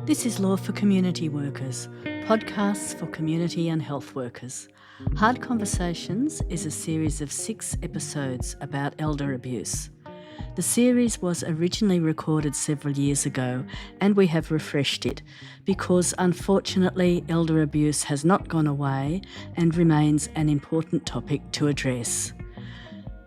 This is Law for Community Workers, podcasts for community and health workers. Hard Conversations is a series of 6 episodes about elder abuse. The series was originally recorded several years ago and we have refreshed it because unfortunately elder abuse has not gone away and remains an important topic to address.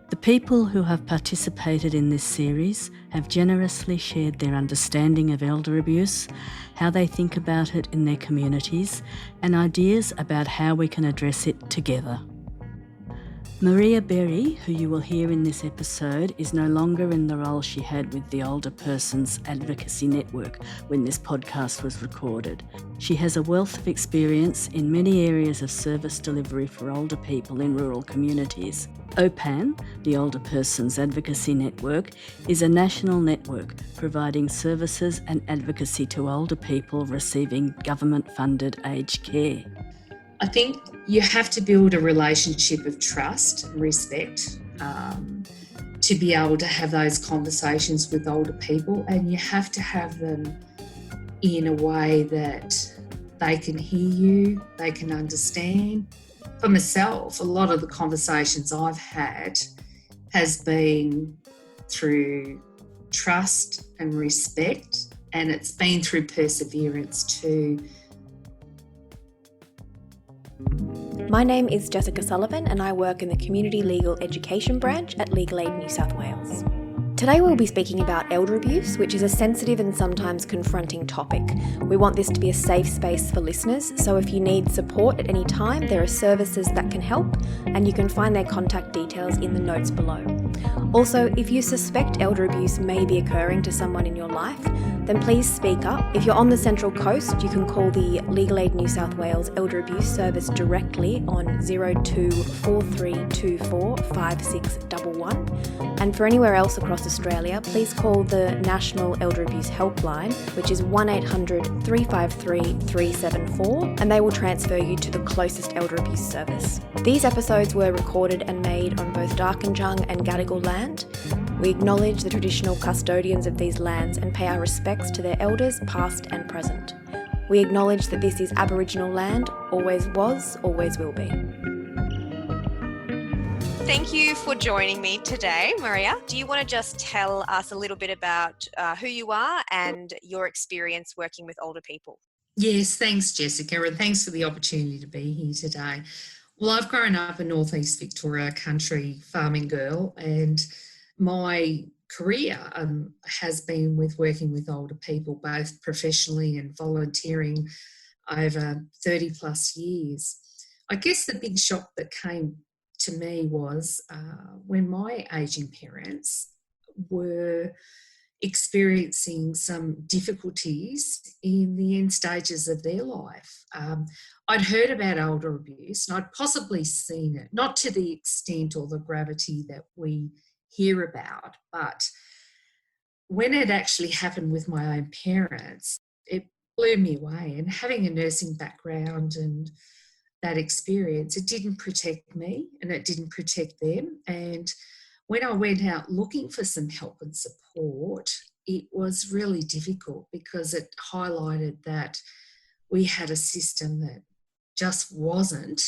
The people who have participated in this series have generously shared their understanding of elder abuse, how they think about it in their communities, and ideas about how we can address it together. Maria Berry, who you will hear in this episode, is no longer in the role she had with the Older Persons Advocacy Network when this podcast was recorded. She has a wealth of experience in many areas of service delivery for older people in rural communities. OPAN, the Older Persons Advocacy Network, is a national network providing services and advocacy to older people receiving government-funded aged care. I think you have to build a relationship of trust and respect to be able to have those conversations with older people, and you have to have them in a way that they can hear you, they can understand. For myself, a lot of the conversations I've had has been through trust and respect, and it's been through perseverance too. My name is Jessica Sullivan and I work in the Community Legal Education branch at Legal Aid New South Wales. Today we'll be speaking about elder abuse, which is a sensitive and sometimes confronting topic. We want this to be a safe space for listeners, so if you need support at any time, there are services that can help, and you can find their contact details in the notes below. Also, if you suspect elder abuse may be occurring to someone in your life, then please speak up. If you're on the Central Coast, you can call the Legal Aid New South Wales Elder Abuse Service directly on 024324 5611. And for anywhere else across Australia, please call the National Elder Abuse Helpline, which is 1800 353 374, and they will transfer you to the closest elder abuse service. These episodes were recorded and made on both Darkinjung and Gadigal land. We acknowledge the traditional custodians of these lands and pay our respects to their elders, past and present. We acknowledge that this is Aboriginal land, always was, always will be. Thank you for joining me today, Maria. Do you want to just tell us a little bit about who you are and your experience working with older people? Yes, thanks, Jessica, and thanks for the opportunity to be here today. Well, I've grown up a northeast Victoria country farming girl, and my career has been with working with older people, both professionally and volunteering over 30 plus years. I guess the big shock that came to me was when my ageing parents were experiencing some difficulties in the end stages of their life. I'd heard about elder abuse and I'd possibly seen it, not to the extent or the gravity that we hear about, but when it actually happened with my own parents, it blew me away. And having a nursing background and that experience, it didn't protect me and it didn't protect them. And when I went out looking for some help and support, it was really difficult because it highlighted that we had a system that just wasn't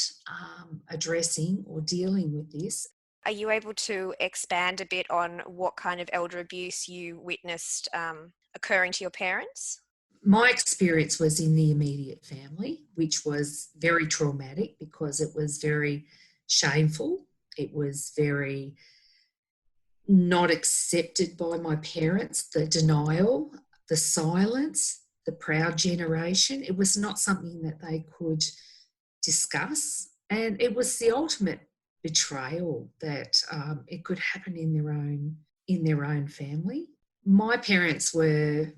addressing or dealing with this. Are you able to expand a bit on what kind of elder abuse you witnessed occurring to your parents? My experience was in the immediate family, which was very traumatic because it was very shameful. It was very not accepted by my parents, the denial, the silence, the proud generation. It was not something that they could discuss. And it was the ultimate betrayal that it could happen in their own family. My parents were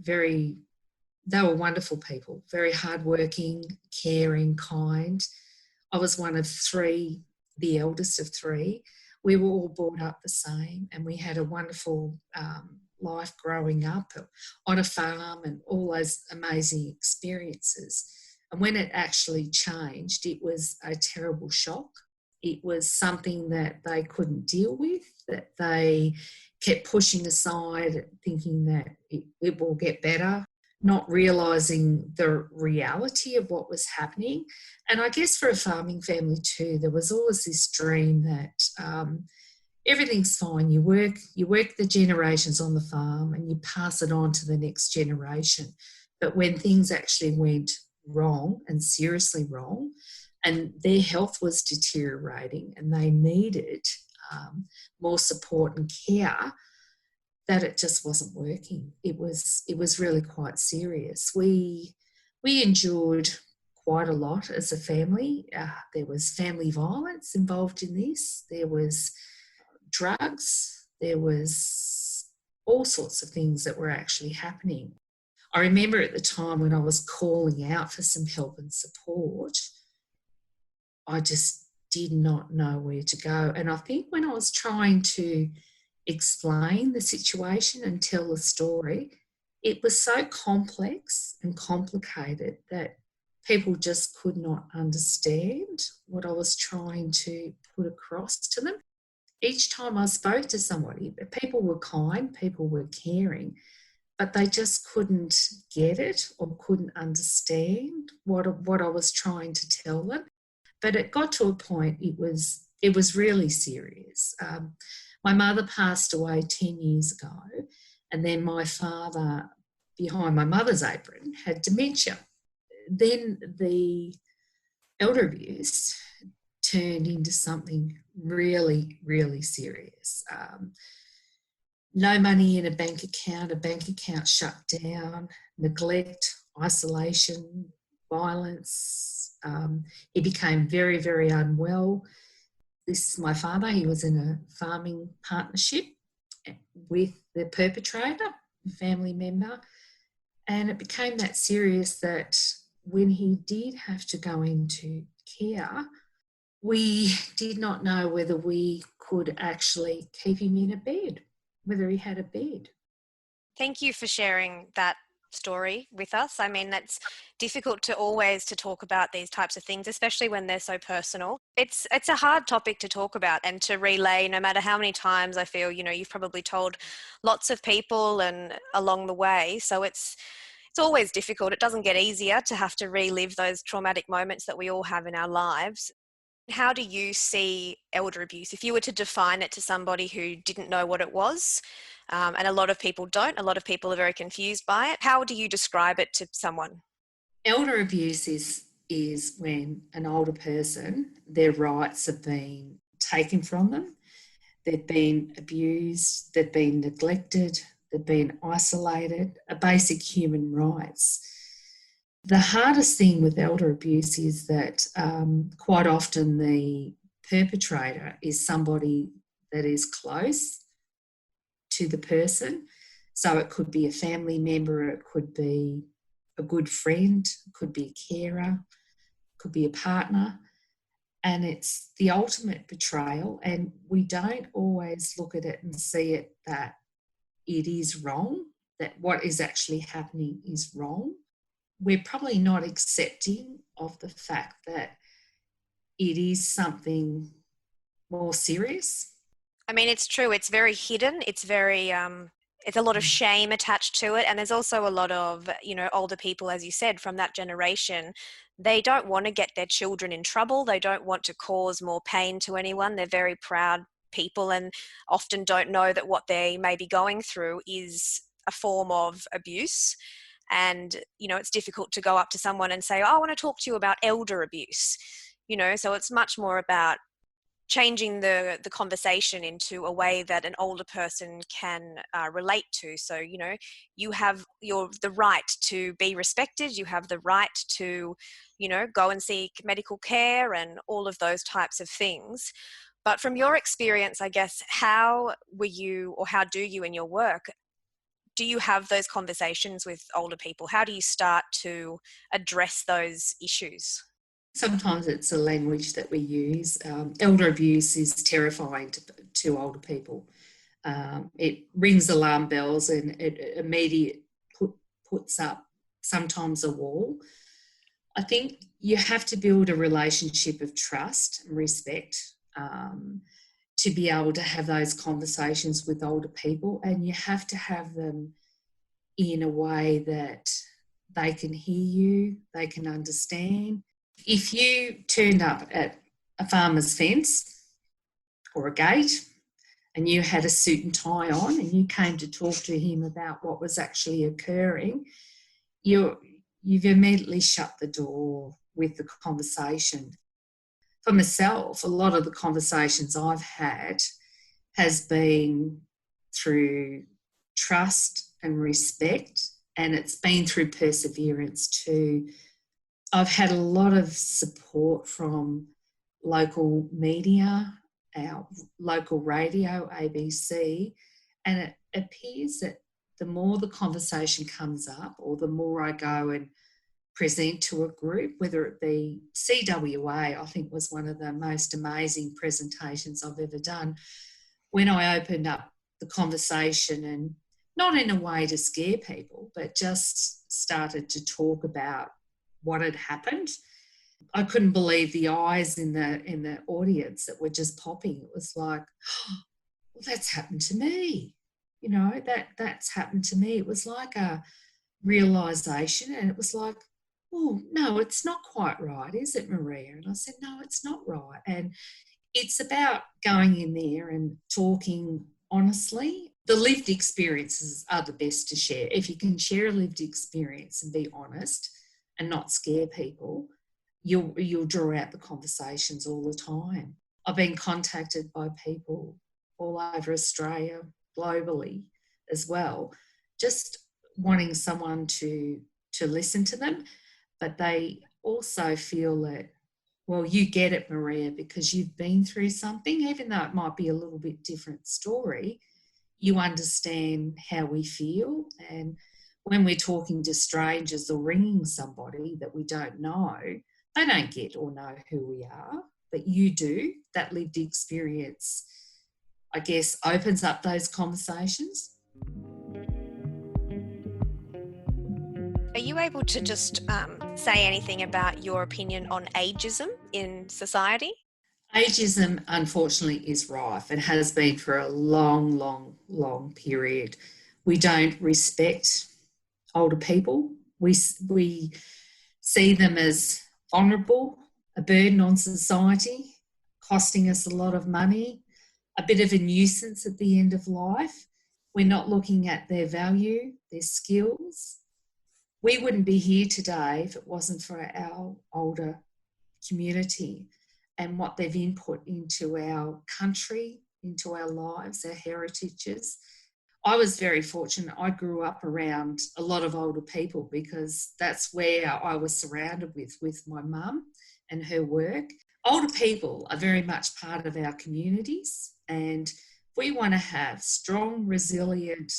they were wonderful people, very hardworking, caring, kind. I was one of 3, the eldest of 3. We were all brought up the same and we had a wonderful life growing up on a farm and all those amazing experiences. And when it actually changed, it was a terrible shock. It was something that they couldn't deal with, that they kept pushing aside, thinking that it will get better. not realising the reality of what was happening. And I guess for a farming family too, there was always this dream that everything's fine. You work the generations on the farm and you pass it on to the next generation. But when things actually went wrong and seriously wrong, and their health was deteriorating and they needed more support and care, that it just wasn't working. It was really quite serious. We endured quite a lot as a family. There was family violence involved in this. There was drugs. There was all sorts of things that were actually happening. I remember at the time when I was calling out for some help and support, I just did not know where to go. And I think when I was trying to explain the situation and tell the story, it was so complex and complicated that people just could not understand what I was trying to put across to them. Each time I spoke to somebody, people were kind, people were caring, but they just couldn't get it or couldn't understand what I was trying to tell them. But it got to a point, it was really serious. My mother passed away 10 years ago, and then my father, behind my mother's apron, had dementia. Then the elder abuse turned into something really, really serious. No money in a bank account shut down, neglect, isolation, violence. He became very, very unwell. This is my father. He was in a farming partnership with the perpetrator, a family member, and it became that serious that when he did have to go into care, we did not know whether we could actually keep him in a bed, whether he had a bed. Thank you for sharing that story with us. I mean, that's difficult to always to talk about these types of things, especially when they're so personal. It's a hard topic to talk about and to relay, no matter how many times I feel, you've probably told lots of people and along the way. So it's always difficult. It doesn't get easier to have to relive those traumatic moments that we all have in our lives. How do you see elder abuse? If you were to define it to somebody who didn't know what it was, and a lot of people don't, a lot of people are very confused by it, how do you describe it to someone? Elder abuse is when an older person, their rights have been taken from them, they've been abused, they've been neglected, they've been isolated, basic human rights. The hardest thing with elder abuse is that quite often the perpetrator is somebody that is close to the person. So it could be a family member, it could be a good friend, it could be a carer, it could be a partner. And it's the ultimate betrayal. And we don't always look at it and see it that it is wrong, that what is actually happening is wrong. We're probably not accepting of the fact that it is something more serious. I mean, it's true. It's very hidden. It's very, it's a lot of shame attached to it. And there's also a lot of, older people, as you said, from that generation. They don't want to get their children in trouble. They don't want to cause more pain to anyone. They're very proud people and often don't know that what they may be going through is a form of abuse. And, it's difficult to go up to someone and say, oh, I want to talk to you about elder abuse. So it's much more about changing the conversation into a way that an older person can relate to. So, you have the right to be respected. You have the right to, go and seek medical care and all of those types of things. But from your experience, I guess, how were you, or how do you in your work, do you have those conversations with older people? How do you start to address those issues? Sometimes it's a language that we use. Elder abuse is terrifying to older people. It rings alarm bells and it immediately puts up sometimes a wall. I think you have to build a relationship of trust and respect to be able to have those conversations with older people, and you have to have them in a way that they can hear you, they can understand. If you turned up at a farmer's fence or a gate and you had a suit and tie on and you came to talk to him about what was actually occurring, you've immediately shut the door with the conversation. For myself, a lot of the conversations I've had has been through trust and respect, and it's been through perseverance too. I've had a lot of support from local media, our local radio, ABC, and it appears that the more the conversation comes up, or the more I go and present to a group, whether it be CWA, I think was one of the most amazing presentations I've ever done, when I opened up the conversation, and not in a way to scare people, but just started to talk about what had happened. I couldn't believe the eyes in the audience that were just popping. It was like, oh, well, that's happened to me. You know, that's happened to me. It was like a realisation, and it was like, oh, no, it's not quite right, is it, Maria? And I said, no, it's not right. And it's about going in there and talking honestly. The lived experiences are the best to share. If you can share a lived experience and be honest and not scare people, you'll draw out the conversations all the time. I've been contacted by people all over Australia, globally as well, just wanting someone to listen to them, but they also feel that, well, you get it, Maria, because you've been through something, even though it might be a little bit different story, you understand how we feel. And when we're talking to strangers or ringing somebody that we don't know, they don't get or know who we are, but you do. That lived experience, I guess, opens up those conversations. Are you able to just say anything about your opinion on ageism in society? Ageism, unfortunately, is rife and has been for a long, long, long period. We don't respect older people. We see them as vulnerable, a burden on society, costing us a lot of money, a bit of a nuisance at the end of life. We're not looking at their value, their skills. We wouldn't be here today if it wasn't for our older community and what they've input into our country, into our lives, our heritages. I was very fortunate. I grew up around a lot of older people because that's where I was surrounded with my mum and her work. Older people are very much part of our communities, and we want to have strong, resilient,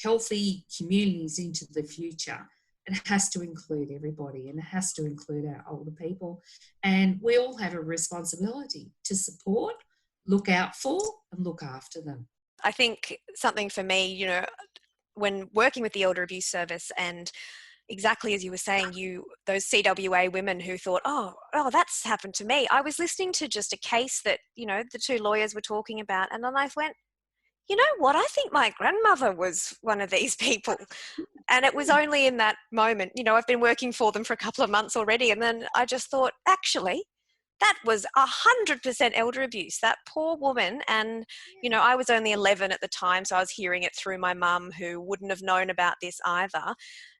healthy communities into the future. It has to include everybody, and it has to include our older people. And we all have a responsibility to support, look out for, and look after them. I think something for me, when working with the Elder Abuse Service, and exactly as you were saying, those CWA women who thought, oh, that's happened to me. I was listening to just a case that, the two lawyers were talking about, and then I went, you know what, I think my grandmother was one of these people. And it was only in that moment, I've been working for them for a couple of months already, and then I just thought, actually, that was 100% elder abuse, that poor woman. And, I was only 11 at the time, so I was hearing it through my mum, who wouldn't have known about this either.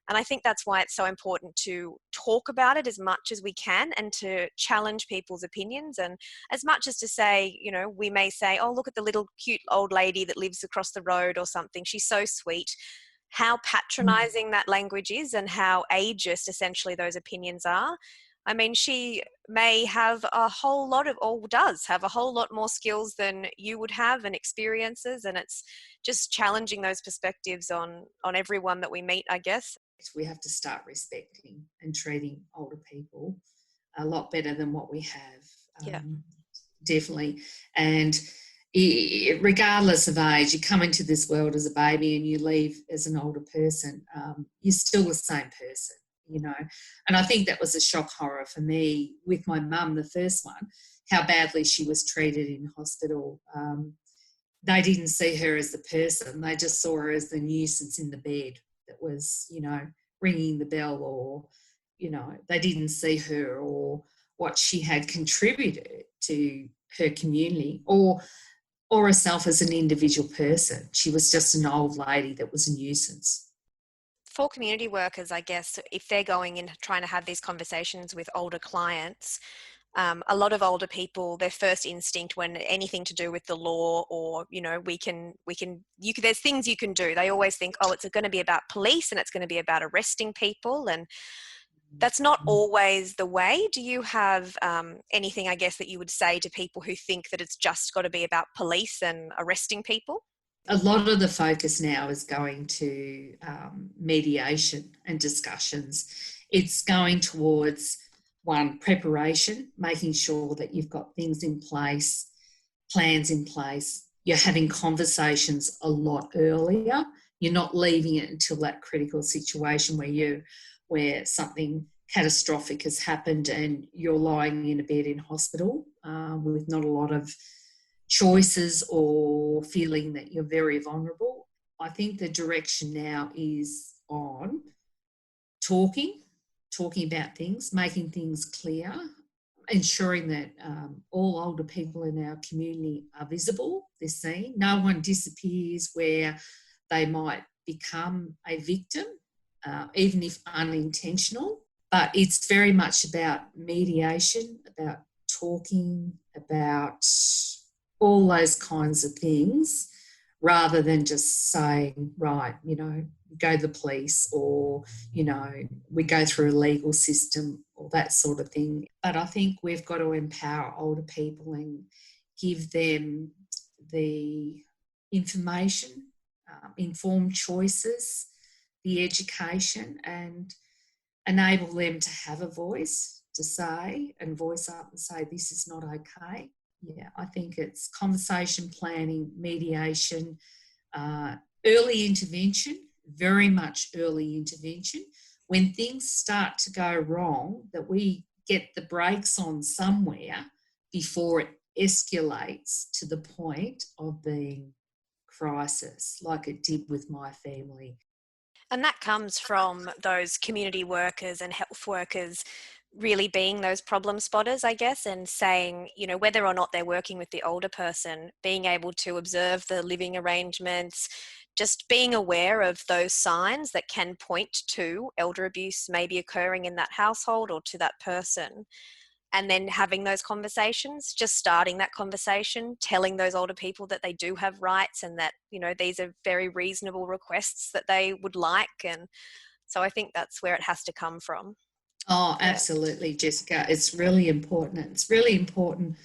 And I think that's why it's so important to talk about it as much as we can, and to challenge people's opinions. And as much as to say, we may say, oh, look at the little cute old lady that lives across the road or something, she's so sweet. How patronising that language is, and how ageist essentially those opinions are. I mean, she may have does have a whole lot more skills than you would have, and experiences, and it's just challenging those perspectives on everyone that we meet, I guess. We have to start respecting and treating older people a lot better than what we have. Definitely. And regardless of age, you come into this world as a baby and you leave as an older person, you're still the same person, And I think that was a shock horror for me with my mum, the first one, how badly she was treated in hospital. They didn't see her as the person. They just saw her as the nuisance in the bed that was, ringing the bell, or, they didn't see her, or what she had contributed to her community, or herself as an individual person. She was just an old lady that was a nuisance. For community workers, I guess, if they're going in trying to have these conversations with older clients, a lot of older people, their first instinct when anything to do with the law, or there's things you can do, they always think, oh, it's going to be about police and it's going to be about arresting people, and that's not always the way. Do you have anything, I guess, that you would say to people who think that it's just got to be about police and arresting people? A lot of the focus now is going to mediation and discussions. It's going towards, one, preparation, making sure that you've got things in place, plans in place. You're having conversations a lot earlier. You're not leaving it until that critical situation where something catastrophic has happened and you're lying in a bed in hospital with not a lot of choices, or feeling that you're very vulnerable. I think the direction now is on talking about things, making things clear, ensuring that all older people in our community are visible, they're seen. No one disappears where they might become a victim, even if unintentional. But it's very much about mediation, about talking, about all those kinds of things, rather than just saying, right, go to the police, or, we go through a legal system, or that sort of thing. But I think we've got to empower older people and give them the information, informed choices, the education, and enable them to have a voice, to say and voice up and say, this is not okay. Yeah, I think it's conversation, planning, mediation, early intervention, very much early intervention. When things start to go wrong, that we get the brakes on somewhere before it escalates to the point of being crisis, like it did with my family. And that comes from those community workers and health workers really being those problem spotters, I guess, and saying, whether or not they're working with the older person, being able to observe the living arrangements, just being aware of those signs that can point to elder abuse maybe occurring in that household or to that person. And then having those conversations, just starting that conversation, telling those older people that they do have rights and that, these are very reasonable requests that they would like. And so I think that's where it has to come from. Oh, absolutely, Jessica. It's really important. It's really important.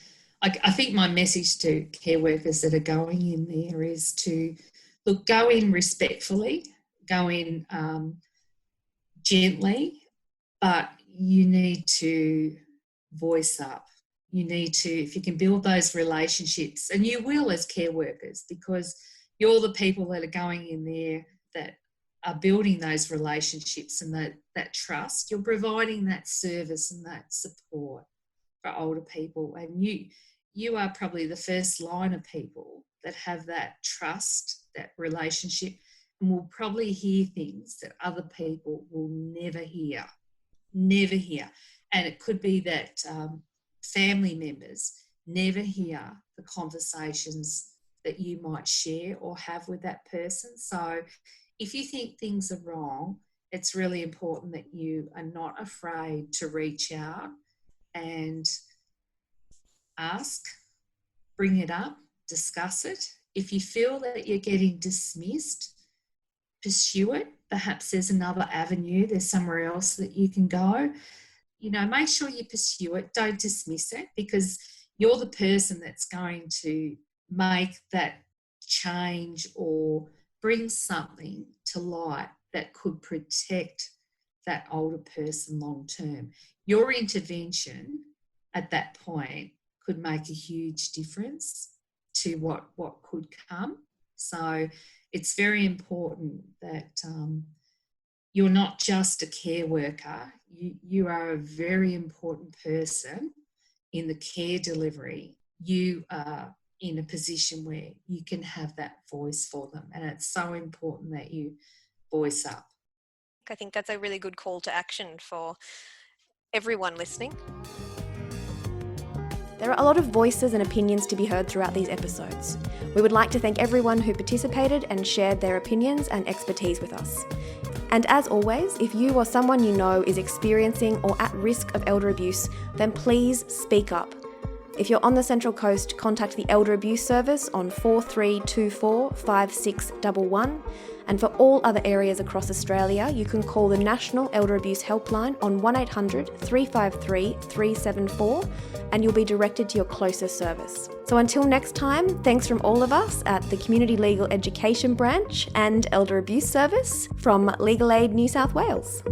I think my message to care workers that are going in there is to, look, go in respectfully, go in gently, but you need to voice up. You need to, if you can build those relationships, and you will as care workers, because you're the people that are going in there that are building those relationships and that trust. You're providing that service and that support for older people, and you are probably the first line of people that have that trust, that relationship, and will probably hear things that other people will never hear. And it could be that family members never hear the conversations that you might share or have with that person. So if you think things are wrong, it's really important that you are not afraid to reach out and ask, bring it up, discuss it. If you feel that you're getting dismissed, pursue it. Perhaps there's another avenue, there's somewhere else that you can go. Make sure you pursue it. Don't dismiss it, because you're the person that's going to make that change or bring something to light that could protect that older person long term. Your intervention at that point could make a huge difference to what could come. So it's very important that you're not just a care worker. You are a very important person in the care delivery. You are in a position where you can have that voice for them, and it's so important that you voice up. I think that's a really good call to action for everyone listening. There are a lot of voices and opinions to be heard throughout these episodes. We would like to thank everyone who participated and shared their opinions and expertise with us. And as always, if you or someone you know is experiencing or at risk of elder abuse, then please speak up. If you're on the Central Coast, contact the Elder Abuse Service on 4324 5611. And for all other areas across Australia, you can call the National Elder Abuse Helpline on 1800 353 374 and you'll be directed to your closest service. So until next time, thanks from all of us at the Community Legal Education Branch and Elder Abuse Service from Legal Aid New South Wales.